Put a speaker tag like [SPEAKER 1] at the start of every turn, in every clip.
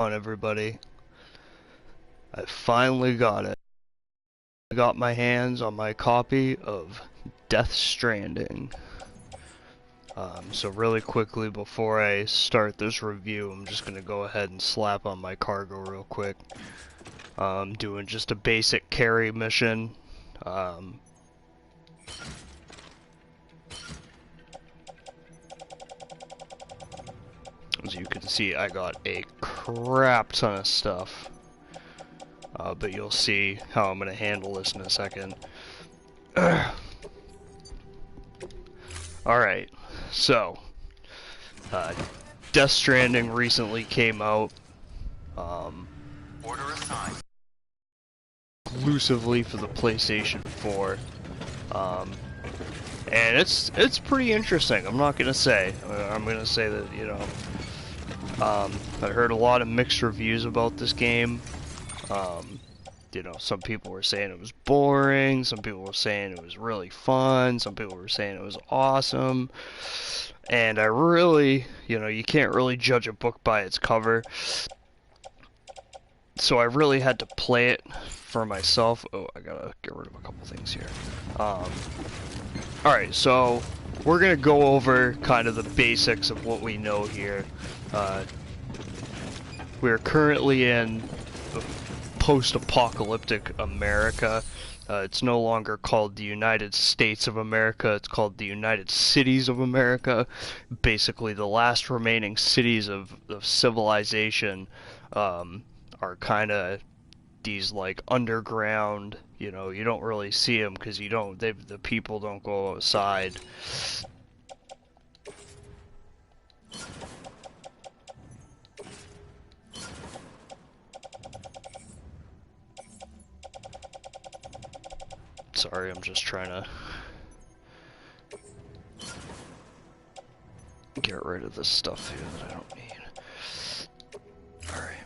[SPEAKER 1] On everybody, I finally got it. I got my hands on my copy of Death Stranding. So really quickly before I start this review, I'm just gonna go ahead and slap on my cargo real quick. Doing just a basic carry mission. As you can see, I got a crap ton of stuff. But you'll see how I'm going to handle this in a second. Alright, so Death Stranding recently came out. Order assigned. Exclusively for the PlayStation 4. And it's pretty interesting, I'm not gonna say. I'm gonna say that, you know, I heard a lot of mixed reviews about this game. You know, some people were saying it was boring, some people were saying it was really fun, some people were saying it was awesome. And I really, you know, you can't really judge a book by its cover. So I really had to play it for myself. Oh, I gotta get rid of a couple things here. Alright, so we're gonna go over kind of the basics of what we know here. We're currently in post-apocalyptic America. It's no longer called the United States of America, it's called the United Cities of America. Basically, the last remaining cities of civilization are kind of these like underground, you know, you don't really see them because the people don't go outside. Sorry, I'm just trying to get rid of this stuff here that I don't need. Alright.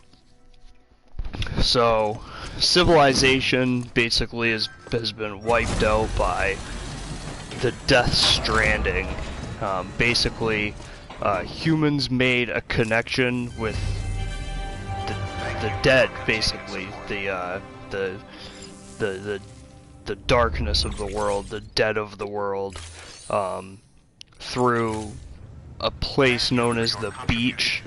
[SPEAKER 1] So, civilization basically has been wiped out by the Death Stranding. Basically, humans made a connection with the dead, basically. The darkness of the world, the dead of the world, through a place known as the beach.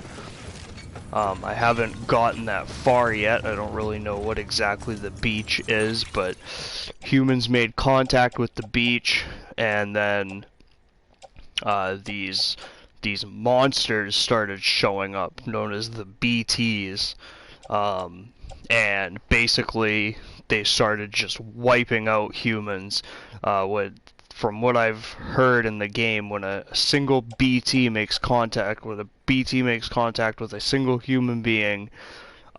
[SPEAKER 1] I haven't gotten that far yet. I don't really know what exactly the beach is, but humans made contact with the beach, and then these monsters started showing up, known as the BTs, and basically they started just wiping out humans. From what I've heard in the game, when a single BT makes contact with a single human being,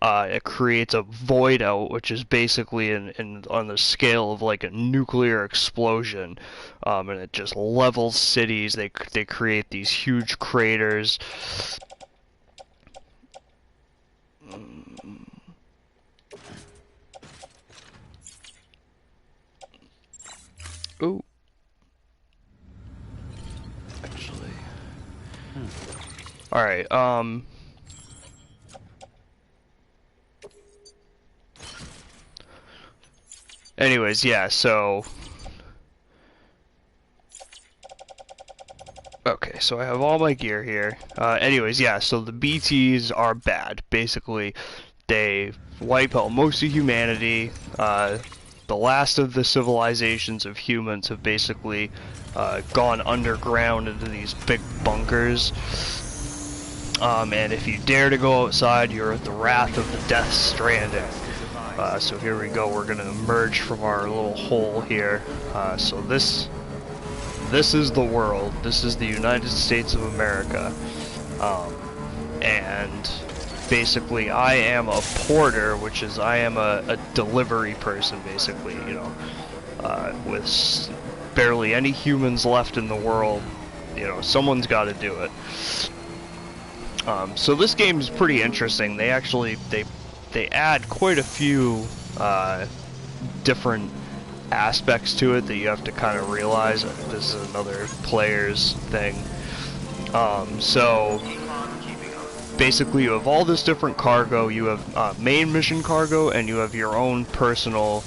[SPEAKER 1] it creates a void out, which is basically on the scale of like a nuclear explosion, and it just levels cities. They create these huge craters. Ooh. Actually. Alright, anyways, yeah, so okay, so I have all my gear here. Anyways, yeah, so the BTs are bad. Basically, they wipe out most of humanity. The last of the civilizations of humans have basically gone underground into these big bunkers. And if you dare to go outside, you're at the wrath of the Death Stranding. So here we go, we're gonna emerge from our little hole here. So this is the world. This is the United States of America. And basically I am a porter, which is I am a delivery person, basically, you know, with barely any humans left in the world, you know, someone's got to do it. So this game is pretty interesting. They actually they add quite a few different aspects to it that you have to kind of realize. This is another player's thing. So basically you have all this different cargo. You have main mission cargo, and you have your own personal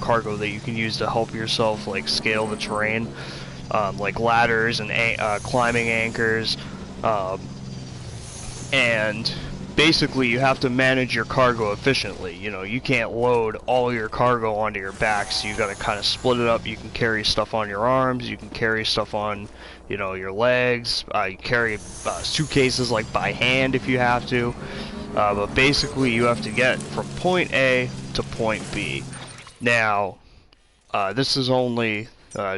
[SPEAKER 1] cargo that you can use to help yourself like scale the terrain, like ladders and climbing anchors, and basically you have to manage your cargo efficiently. You know, you can't load all your cargo onto your back, so you gotta kind of split it up. You can carry stuff on your arms, you can carry stuff on, you know, your legs, you carry suitcases like by hand if you have to, but basically you have to get from point A to point B. Now, this is only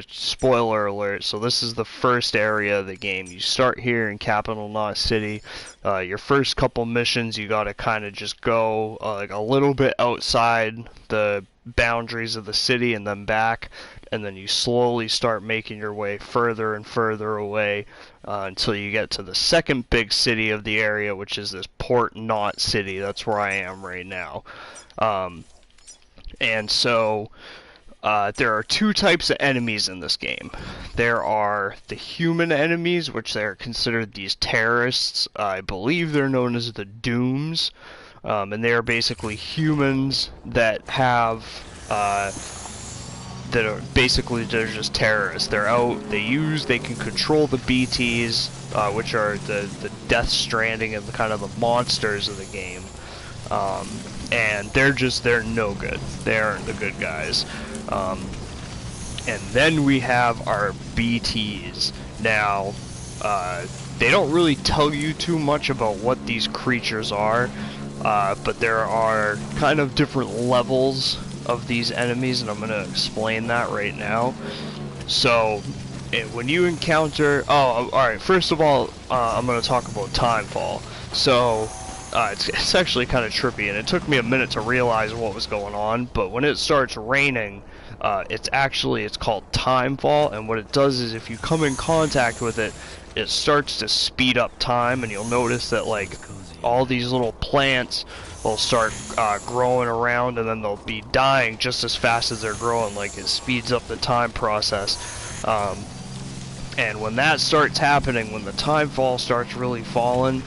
[SPEAKER 1] spoiler alert, so this is the first area of the game. You start here in Capital Knot City. Your first couple missions, you gotta kind of just go like a little bit outside the boundaries of the city and then back, and then you slowly start making your way further and further away until you get to the second big city of the area, which is this Port Knot City. That's where I am right now. And so there are two types of enemies in this game. There are the human enemies, which they're considered these terrorists. I believe they're known as the Dooms, and they are basically humans that have that are basically they're just terrorists. They're out. They can control the BTs, which are the Death Stranding and the kind of the monsters of the game. And they're no good. They aren't the good guys. And then we have our BTs. Now, they don't really tell you too much about what these creatures are, but there are kind of different levels of these enemies, and I'm going to explain that right now. So, when you encounter... Oh, alright, first of all, I'm going to talk about Timefall. So... it's actually kind of trippy, and it took me a minute to realize what was going on, but when it starts raining, it's called Timefall, and what it does is if you come in contact with it, it starts to speed up time, and you'll notice that like all these little plants will start growing around, and then they'll be dying just as fast as they're growing. Like, it speeds up the time process. And when that starts happening, when the timefall starts really falling,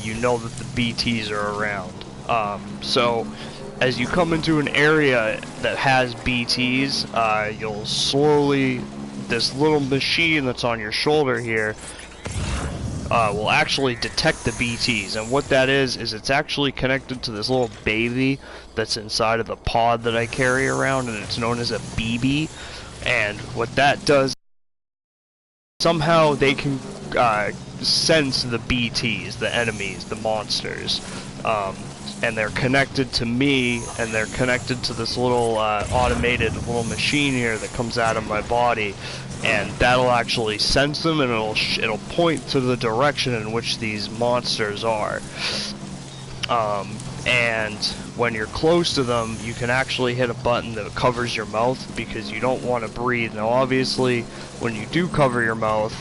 [SPEAKER 1] you know that the BTs are around. So, as you come into an area that has BTs, you'll slowly, this little machine that's on your shoulder here, will actually detect the BTs. And what that is it's actually connected to this little baby that's inside of the pod that I carry around, and it's known as a BB. And what that does, somehow they can sense the BTs, the enemies, the monsters, and they're connected to me, and they're connected to this little automated little machine here that comes out of my body, and that'll actually sense them, and it'll point to the direction in which these monsters are. And when you're close to them, you can actually hit a button that covers your mouth because you don't want to breathe. Now, obviously, when you do cover your mouth,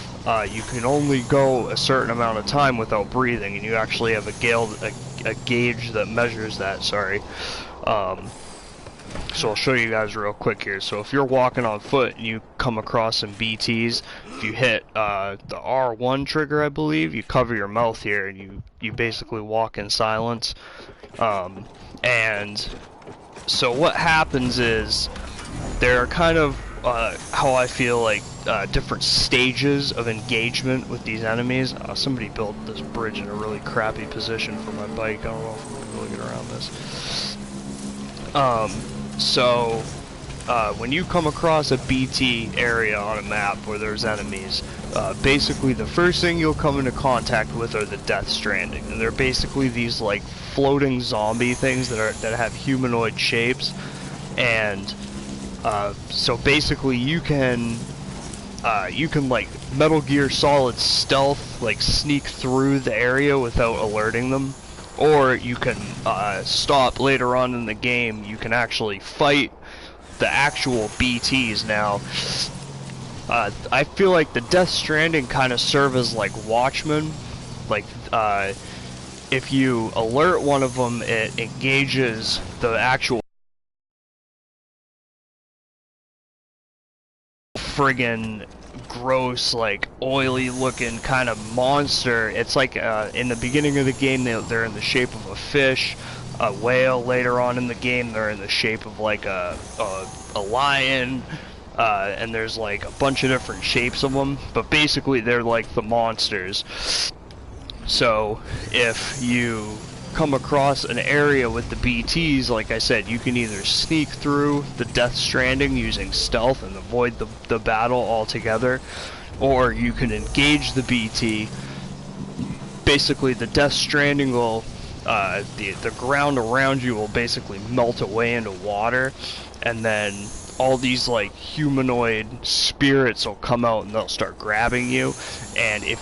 [SPEAKER 1] you can only go a certain amount of time without breathing, and you actually have a gauge that measures that. Sorry. So I'll show you guys real quick here. So if you're walking on foot and you come across some BTs, if you hit the R1 trigger, I believe, you cover your mouth here, and you basically walk in silence. And so what happens is there are kind of how I feel like different stages of engagement with these enemies. Somebody built this bridge in a really crappy position for my bike. I don't know if I'm gonna be able to get around this. So when you come across a BT area on a map where there's enemies, basically the first thing you'll come into contact with are the Death Stranding, and they're basically these like floating zombie things that have humanoid shapes. And so basically you can like Metal Gear Solid stealth, like sneak through the area without alerting them, or you can stop later on in the game. You can actually fight the actual BTs. Now, I feel like the Death Stranding kind of serve as like watchmen. Like, if you alert one of them, it engages the actual friggin' gross, like oily looking kind of monster. It's like in the beginning of the game they're in the shape of a fish, a whale. Later on in the game they're in the shape of like a lion, and there's like a bunch of different shapes of them, but basically they're like the monsters. So if you come across an area with the BTs, like I said, you can either sneak through the Death Stranding using stealth and avoid the battle altogether, or you can engage the BT. Basically, the Death Stranding will, the ground around you will basically melt away into water, and then all these like humanoid spirits will come out and they'll start grabbing you, and it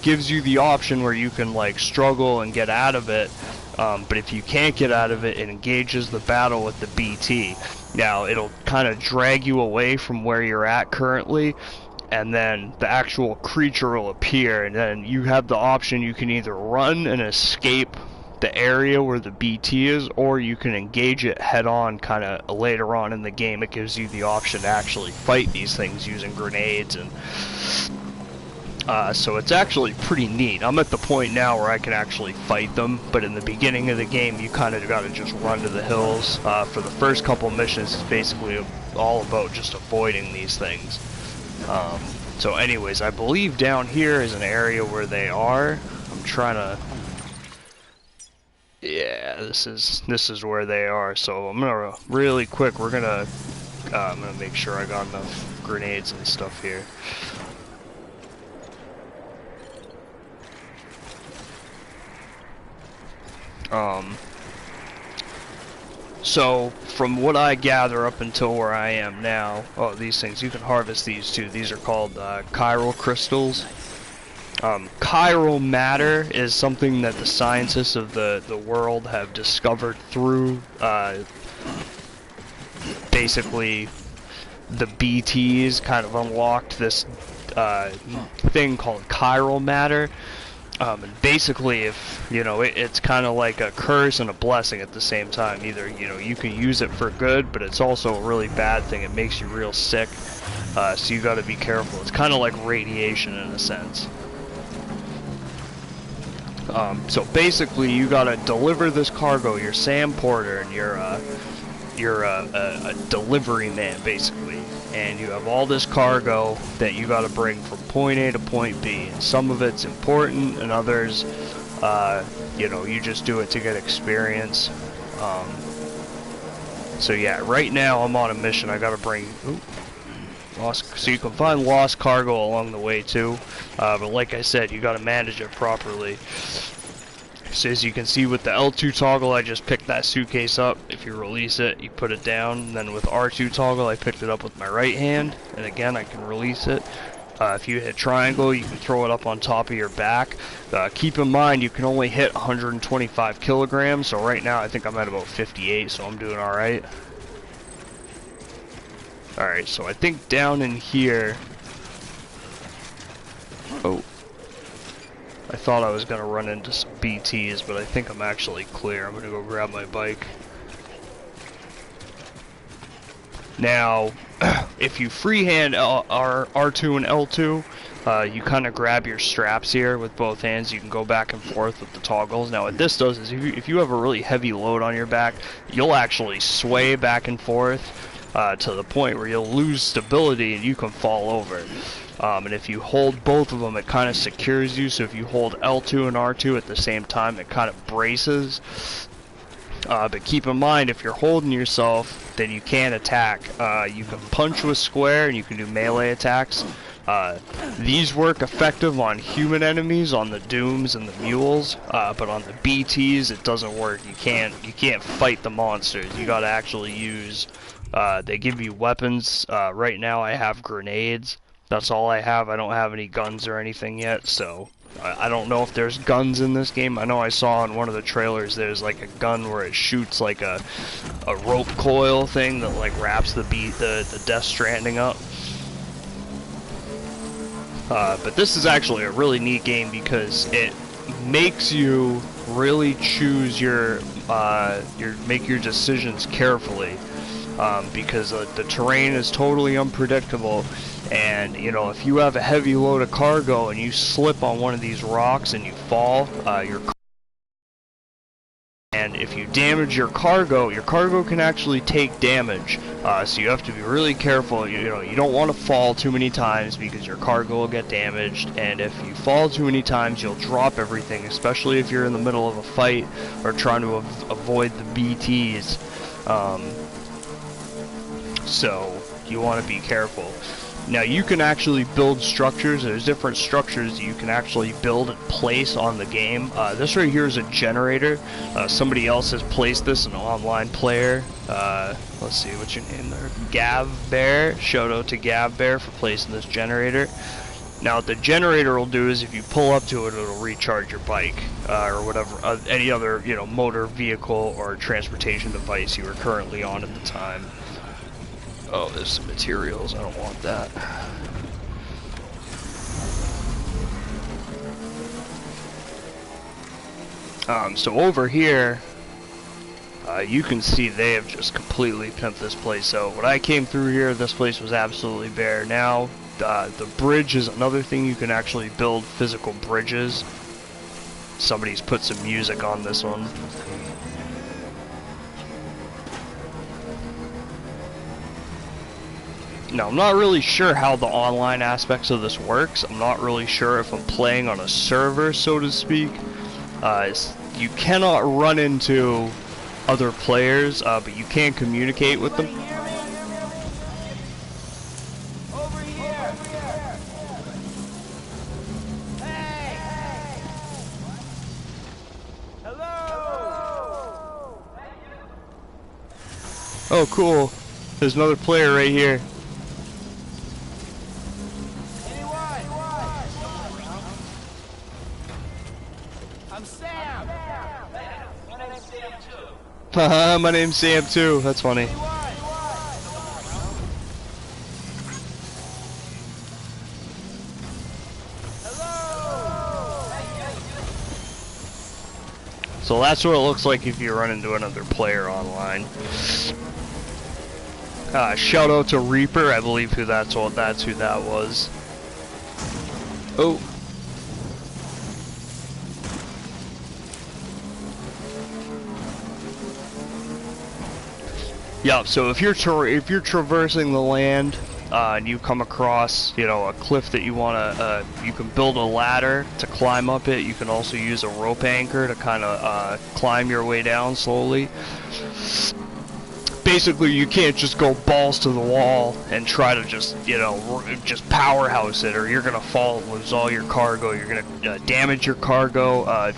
[SPEAKER 1] gives you the option where you can like struggle and get out of it, but if you can't get out of it, it engages the battle with the BT. Now it'll kind of drag you away from where you're at currently, and then the actual creature will appear, and then you have the option, you can either run and escape the area where the BT is, or you can engage it head on. Kind of later on in the game it gives you the option to actually fight these things using grenades, and so it's actually pretty neat. I'm at the point now where I can actually fight them, but in the beginning of the game you kind of got to just run to the hills. For the first couple missions it's basically all about just avoiding these things. So anyways, I believe down here is an area where they are. I'm trying to... Yeah, this is where they are. So I'm gonna really quick. I'm gonna make sure I got enough grenades and stuff here. So from what I gather up until where I am now, oh, these things, you can harvest these too. These are called chiral crystals. Chiral matter is something that the scientists of the world have discovered through basically the BTs kind of unlocked this thing called chiral matter. And basically, if you know, it's kind of like a curse and a blessing at the same time. Either, you know, you can use it for good, but it's also a really bad thing. It makes you real sick, so you got to be careful. It's kind of like radiation in a sense. So basically, you gotta deliver this cargo. You're Sam Porter, and you're a delivery man, basically. And you have all this cargo that you gotta bring from point A to point B. And some of it's important, and others, you know, you just do it to get experience. So yeah, right now I'm on a mission. I gotta bring... So you can find lost cargo along the way too, but like I said, you got to manage it properly. So as you can see with the L2 toggle, I just picked that suitcase up. If you release it, you put it down. And then with R2 toggle, I picked it up with my right hand, and again I can release it. If you hit triangle, you can throw it up on top of your back. Keep in mind, you can only hit 125 kilograms, so right now I think I'm at about 58, so I'm doing alright. Alright, so I think down in here... Oh. I thought I was going to run into some BTs, but I think I'm actually clear. I'm going to go grab my bike. Now, if you freehand R2 and L2, you kind of grab your straps here with both hands. You can go back and forth with the toggles. Now what this does is if you have a really heavy load on your back, you'll actually sway back and forth to the point where you'll lose stability and you can fall over. And if you hold both of them, it kind of secures you. So if you hold L2 and R2 at the same time, it kind of braces. But keep in mind, if you're holding yourself, then you can't attack. You can punch with square and you can do melee attacks. These work effective on human enemies, on the Dooms and the Mules, but on the BTs it doesn't work. You can't fight the monsters. You gotta actually use, they give you weapons. Right now I have grenades. That's all I have. I don't have any guns or anything yet, so I don't know if there's guns in this game. I know I saw in one of the trailers there's like a gun where it shoots like a rope coil thing that like wraps the Death Stranding up. But this is actually a really neat game because it makes you really choose make your decisions carefully. because the terrain is totally unpredictable. And you know, if you have a heavy load of cargo and you slip on one of these rocks and you fall, and if you damage your cargo can actually take damage. So you have to be really careful. You know, you don't want to fall too many times because your cargo will get damaged. And if you fall too many times, you'll drop everything, especially if you're in the middle of a fight or trying to avoid the BTs. So you want to be careful. Now you can actually build structures. There's different structures you can actually build and place on the game. This right here is a generator. Somebody else has placed this, an online player. Let's see, what's your name there? Gav Bear. Shout out to Gav Bear for placing this generator. Now what the generator will do is if you pull up to it, it'll recharge your bike or whatever, any other, you know, motor vehicle or transportation device you are currently on at the time. Oh, there's some materials. I don't want that. So over here, you can see they have just completely pimped this place out. When I came through here, this place was absolutely bare. Now, the bridge is another thing. You can actually build physical bridges. Somebody's put some music on this one. Now, I'm not really sure how the online aspects of this works. I'm not really sure if I'm playing on a server, so to speak. You cannot run into other players, but you can communicate with them.
[SPEAKER 2] Over here. Hey. Hello.
[SPEAKER 1] Oh, cool. There's another player right here.
[SPEAKER 2] I'm Sam. My name's Sam too.
[SPEAKER 1] Haha, my name's Sam too. That's funny. So that's what it looks like if you run into another player online. Shout out to Reaper, I believe who that was. Oh. Yeah, so if you're traversing the land and you come across, you know, a cliff that you wanna, you can build a ladder to climb up it. You can also use a rope anchor to kind of climb your way down slowly. Basically, you can't just go balls to the wall and try to just, you know, just powerhouse it, or you're gonna fall and lose all your cargo. You're gonna damage your cargo.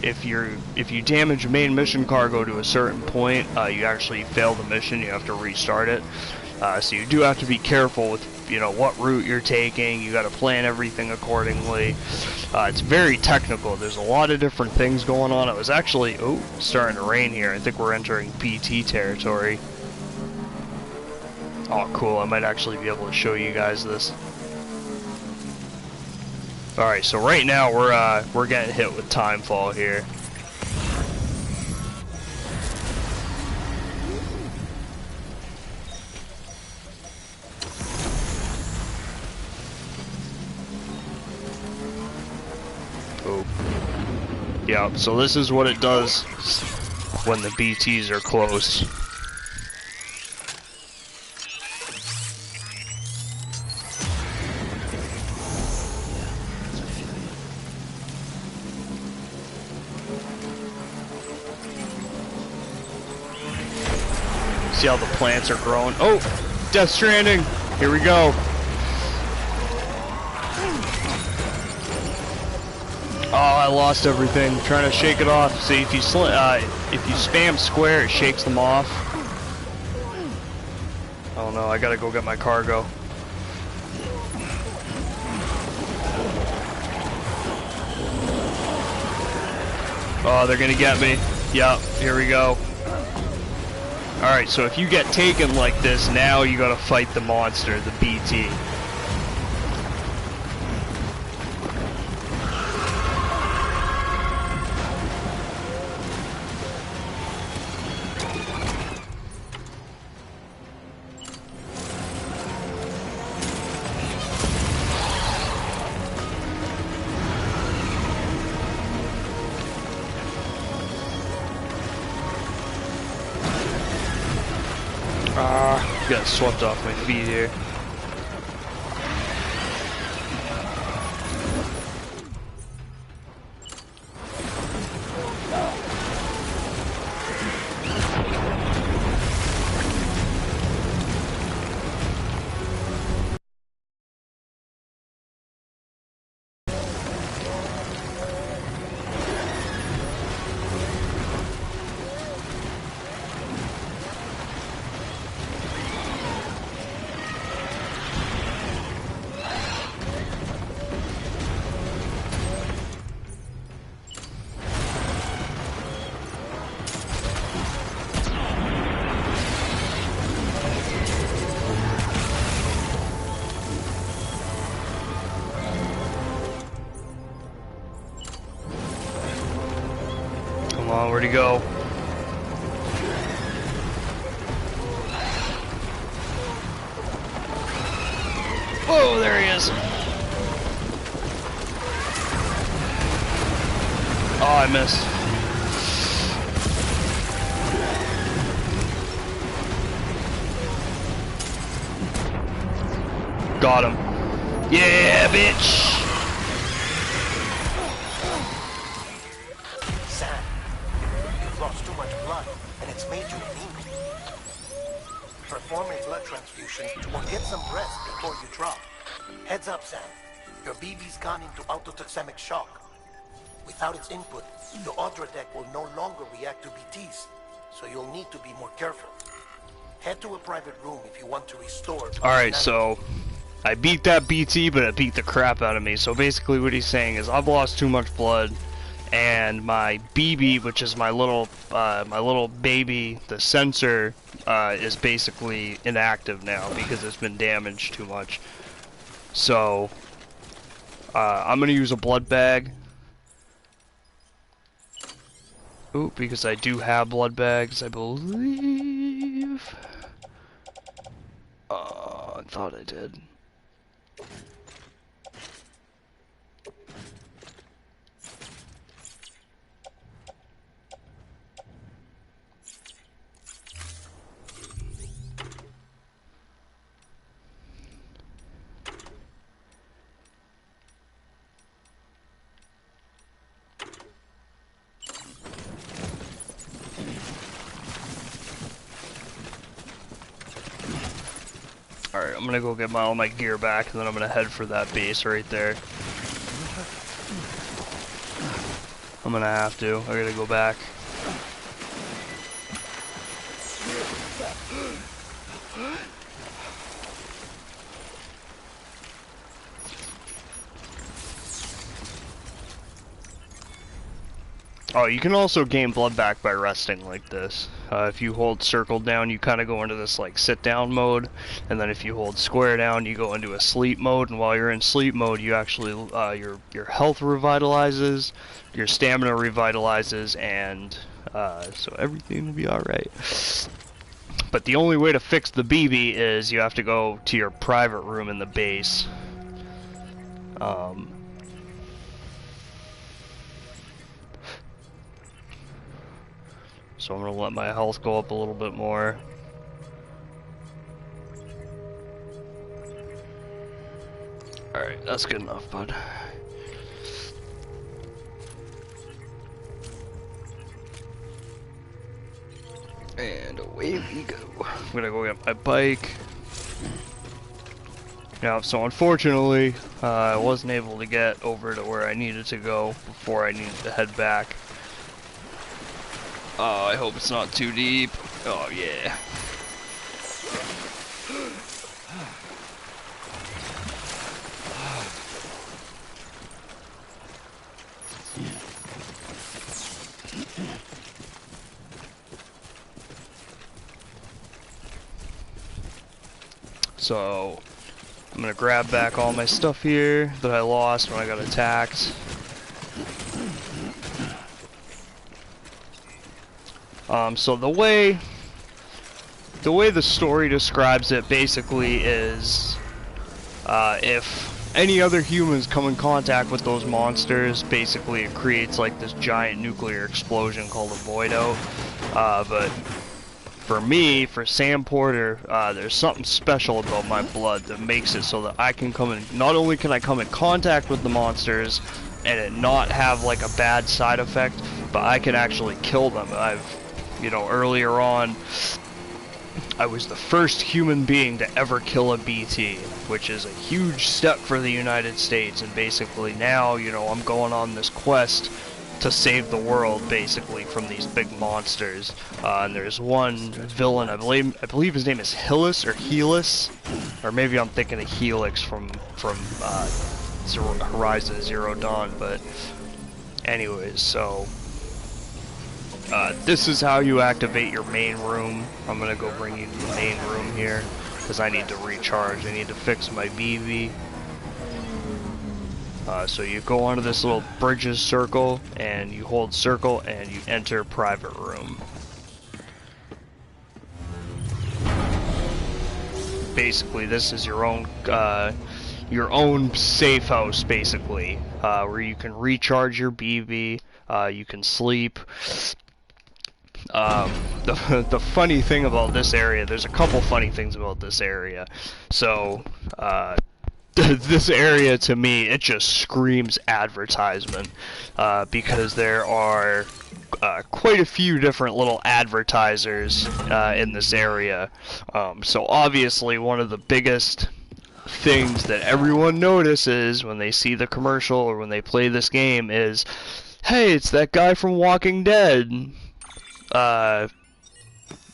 [SPEAKER 1] If you damage main mission cargo to a certain point, you actually fail the mission. You have to restart it. So you do have to be careful with, you know, what route you're taking. You got to plan everything accordingly. It's very technical. There's a lot of different things going on. It was actually, oh, starting to rain here. I think we're entering BT territory. Oh, cool. I might actually be able to show you guys this. All right, so right now we're getting hit with timefall here. Yeah, so this is what it does when the BTs are close. See how the plants are growing? Oh! Death Stranding! Here we go! Oh, I lost everything. I'm trying to shake it off. See, if you spam square, it shakes them off. Oh no, I gotta go get my cargo. Oh, they're gonna get me. Yep, here we go. Alright, so if you get taken like this, now you gotta fight the monster, the BT. Got swept off my feet here. Come on, where'd he go? Whoa, there he is. Oh, I missed. Got him. Yeah, bitch.
[SPEAKER 3] Sam, you've lost too much blood, and it's made you anemic. Perform a blood transfusion or get some rest before you drop. Heads up, Sam. Your BB's gone into autotoxemic shock. Without its input, the Audra deck will no longer react to BTs, so you'll need to be more careful. Head to a private room if you want to restore.
[SPEAKER 1] Alright, so I beat that BT, but it beat the crap out of me. So basically what he's saying is I've lost too much blood, and my BB, which is my little baby, the sensor, is basically inactive now because it's been damaged too much. So I'm gonna use a blood bag. Ooh, because I do have blood bags, I believe. I thought I did. Alright, I'm gonna go get all my gear back, and then I'm gonna head for that base right there. I'm gonna have to. I gotta go back. Oh, you can also gain blood back by resting like this. If you hold circle down, you kind of go into this like sit down mode, and then if you hold square down, you go into a sleep mode. And while you're in sleep mode, you actually your health revitalizes, your stamina revitalizes, and so everything will be all right. But the only way to fix the BB is you have to go to your private room in the base. So I'm gonna let my health go up a little bit more. Alright, that's good enough, bud. And away we go. I'm gonna go get my bike. Yeah, so unfortunately, I wasn't able to get over to where I needed to go before I needed to head back. Oh, I hope it's not too deep. Oh, yeah. So, I'm gonna grab back all my stuff here that I lost when I got attacked. So the way the story describes it basically is, if any other humans come in contact with those monsters, basically it creates like this giant nuclear explosion called a void out. But for me, for Sam Porter, there's something special about my blood that makes it so that I can come in, not only can I come in contact with the monsters and it not have like a bad side effect, but I can actually kill them. Earlier on, I was the first human being to ever kill a BT, which is a huge step for the United States, and basically now, I'm going on this quest to save the world, basically, from these big monsters. And there's one villain, I believe his name is Helus, or maybe I'm thinking of Helix from Horizon Zero Dawn, but anyways, so this is how you activate your main room. I'm gonna go bring you to the main room here, because I need to recharge. I need to fix my BV. So you go onto this little bridges circle, and you hold circle, and you enter private room. Basically, this is your own safe house, basically, where you can recharge your BV, you can sleep. The funny thing about this area, there's a couple funny things about this area. So, this area, to me, it just screams advertisement, because there are quite a few different little advertisers in this area. So obviously one of the biggest things that everyone notices when they see the commercial or when they play this game is, hey, it's that guy from Walking Dead,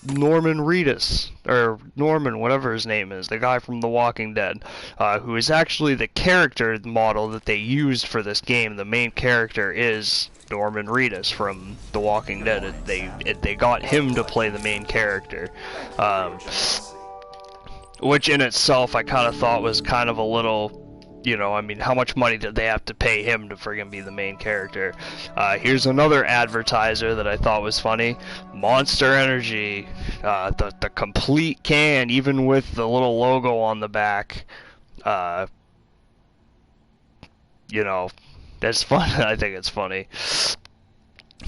[SPEAKER 1] Norman Reedus, or Norman, whatever his name is, the guy from The Walking Dead, who is actually the character model that they used for this game. The main character is Norman Reedus from The Walking Dead. They got him to play the main character, which in itself I kind of thought was kind of a little, I mean, how much money did they have to pay him to friggin' be the main character? Here's another advertiser that I thought was funny. Monster Energy, the complete can, even with the little logo on the back. That's fun. I think it's funny.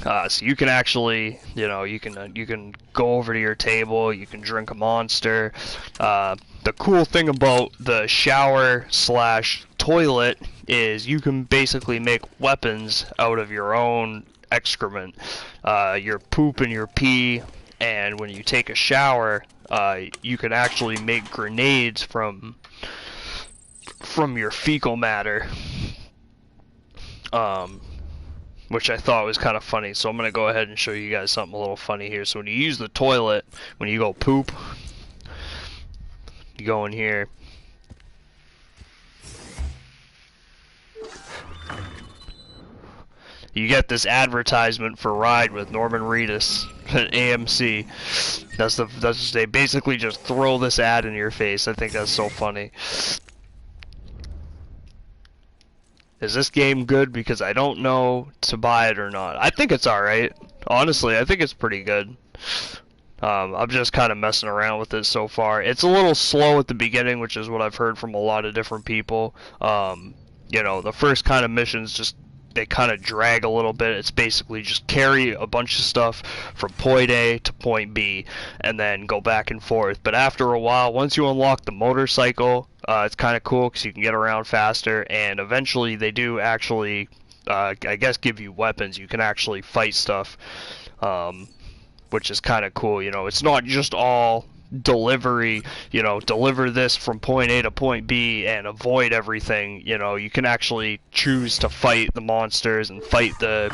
[SPEAKER 1] So you can actually, you can go over to your table, you can drink a Monster. The cool thing about the shower / toilet is you can basically make weapons out of your own excrement, your poop and your pee, and when you take a shower, you can actually make grenades from your fecal matter. Which I thought was kind of funny, so I'm going to go ahead and show you guys something a little funny here. So when you use the toilet, when you go poop, you go in here. You get this advertisement for Ride with Norman Reedus at AMC. They basically just throw this ad in your face. I think that's so funny. Is this game good? Because I don't know to buy it or not. I think it's alright. Honestly, I think it's pretty good. I'm just kind of messing around with it so far. It's a little slow at the beginning, which is what I've heard from a lot of different people. The first kind of missions they kind of drag a little bit. It's basically just carry a bunch of stuff from point A to point B and then go back and forth. But after a while, once you unlock the motorcycle, it's kind of cool because you can get around faster, and eventually they do actually, I guess, give you weapons. You can actually fight stuff, which is kind of cool. It's not just all delivery, deliver this from point A to point B and avoid everything. You can actually choose to fight the monsters and fight the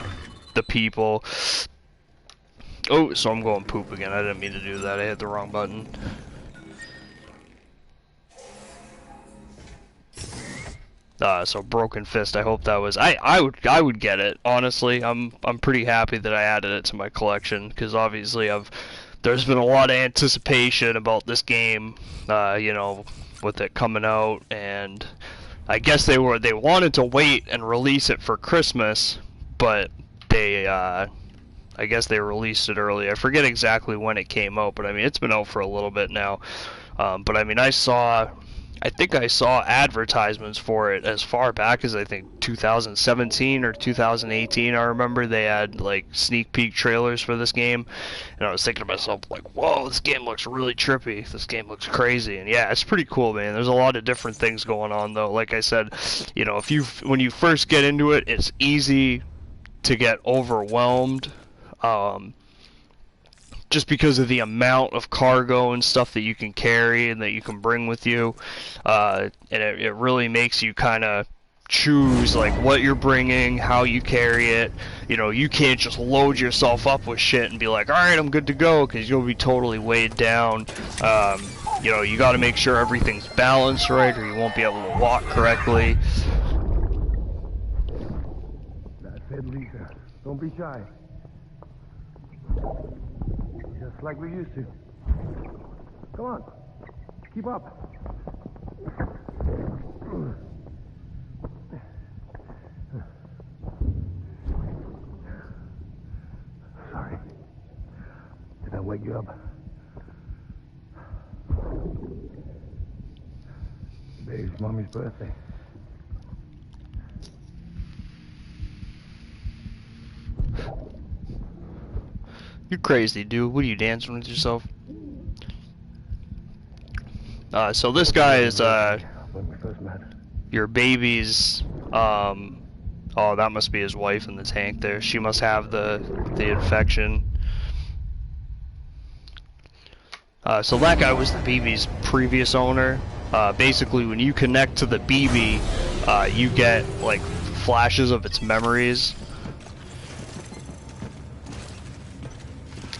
[SPEAKER 1] people. Oh, so I'm going poop again. I didn't mean to do that. I hit the wrong button. So Broken Fist, I hope that was... I would get it, honestly. I'm pretty happy that I added it to my collection, because obviously there's been a lot of anticipation about this game, with it coming out, and I guess they wanted to wait and release it for Christmas, but I guess they released it early. I forget exactly when it came out, but I mean, it's been out for a little bit now. But I mean, I saw I think I saw advertisements for it as far back as I think 2017 or 2018. I remember they had like sneak peek trailers for this game, and I was thinking to myself like, "Whoa, this game looks really trippy. This game looks crazy." And yeah, it's pretty cool, man. There's a lot of different things going on though. Like I said, you know, when you first get into it, it's easy to get overwhelmed. Just because of the amount of cargo and stuff that you can carry and that you can bring with you, and it really makes you kind of choose like what you're bringing, how you carry it. You know, you can't just load yourself up with shit and be like, all right, I'm good to go, because you'll be totally weighed down. You know, you got to make sure everything's balanced right, or you won't be able to walk correctly.
[SPEAKER 4] That's it, Lisa. Don't be shy. Just like we used to. Come on. Keep up. Sorry. Did I wake you up? Today's Mommy's birthday.
[SPEAKER 1] You're crazy, dude. What are you, dancing with yourself? So this guy is
[SPEAKER 4] When we first met.
[SPEAKER 1] your baby's oh, that must be his wife in the tank there. She must have the infection. So that guy was the BB's previous owner. Basically, when you connect to the BB, you get like flashes of its memories.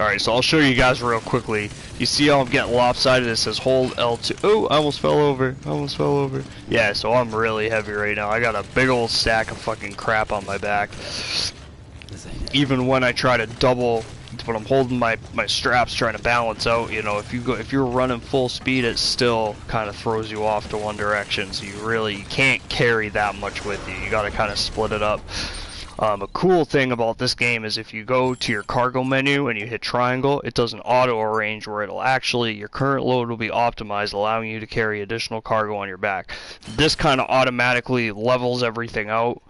[SPEAKER 1] Alright, so I'll show you guys real quickly. You see how I'm getting lopsided? It says hold L2. Oh, I almost fell over. I almost fell over. Yeah, so I'm really heavy right now. I got a big old stack of fucking crap on my back. Even when I try to double, when I'm holding my straps trying to balance out, you know, if you're running full speed, it still kind of throws you off to one direction. So you can't carry that much with you. You got to kind of split it up. A cool thing about this game is if you go to your cargo menu and you hit triangle, it does an auto arrange where it'll actually, your current load will be optimized, allowing you to carry additional cargo on your back. This kind of automatically levels everything out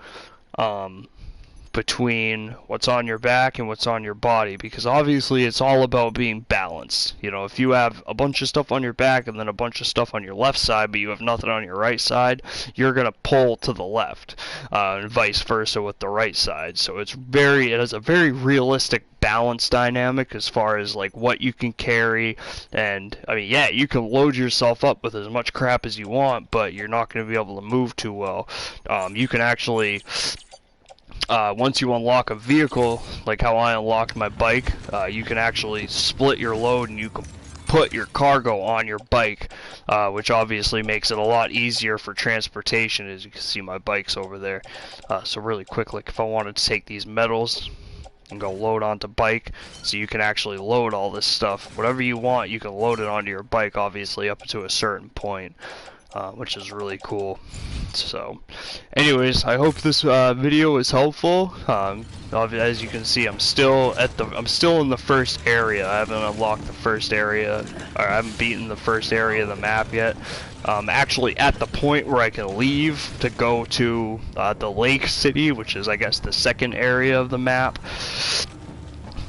[SPEAKER 1] between what's on your back and what's on your body, because obviously it's all about being balanced. You know, if you have a bunch of stuff on your back and then a bunch of stuff on your left side, but you have nothing on your right side, you're gonna pull to the left, and vice versa with the right side. So it has a very realistic balance dynamic as far as like what you can carry. And I mean, yeah, you can load yourself up with as much crap as you want, but you're not going to be able to move too well. You can actually once you unlock a vehicle, like how I unlocked my bike, you can actually split your load and you can put your cargo on your bike, which obviously makes it a lot easier for transportation. As you can see, my bike's over there. So really quick, like if I wanted to take these metals and go load onto bike, so you can actually load all this stuff. Whatever you want, you can load it onto your bike, obviously up to a certain point. Which is really cool. So anyways, I hope this video was helpful. As you can see, I'm still in the first area. I haven't unlocked the first area, or I haven't beaten the first area of the map yet. Actually at the point where I can leave to go to the lake city, which is I guess the second area of the map.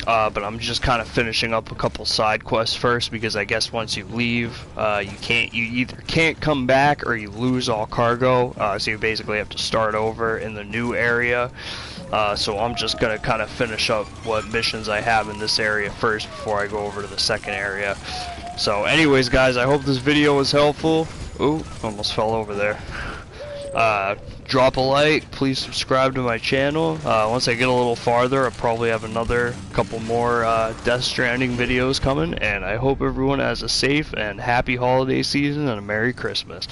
[SPEAKER 1] But I'm just kind of finishing up a couple side quests first, because I guess once you leave, you either can't come back or you lose all cargo. So you basically have to start over in the new area. So I'm just gonna kind of finish up what missions I have in this area first before I go over to the second area. So anyways, guys, I hope this video was helpful. Ooh, almost fell over there. Drop a like, please subscribe to my channel. Once I get a little farther, I'll probably have another couple more Death Stranding videos coming, and I hope everyone has a safe and happy holiday season and a Merry Christmas.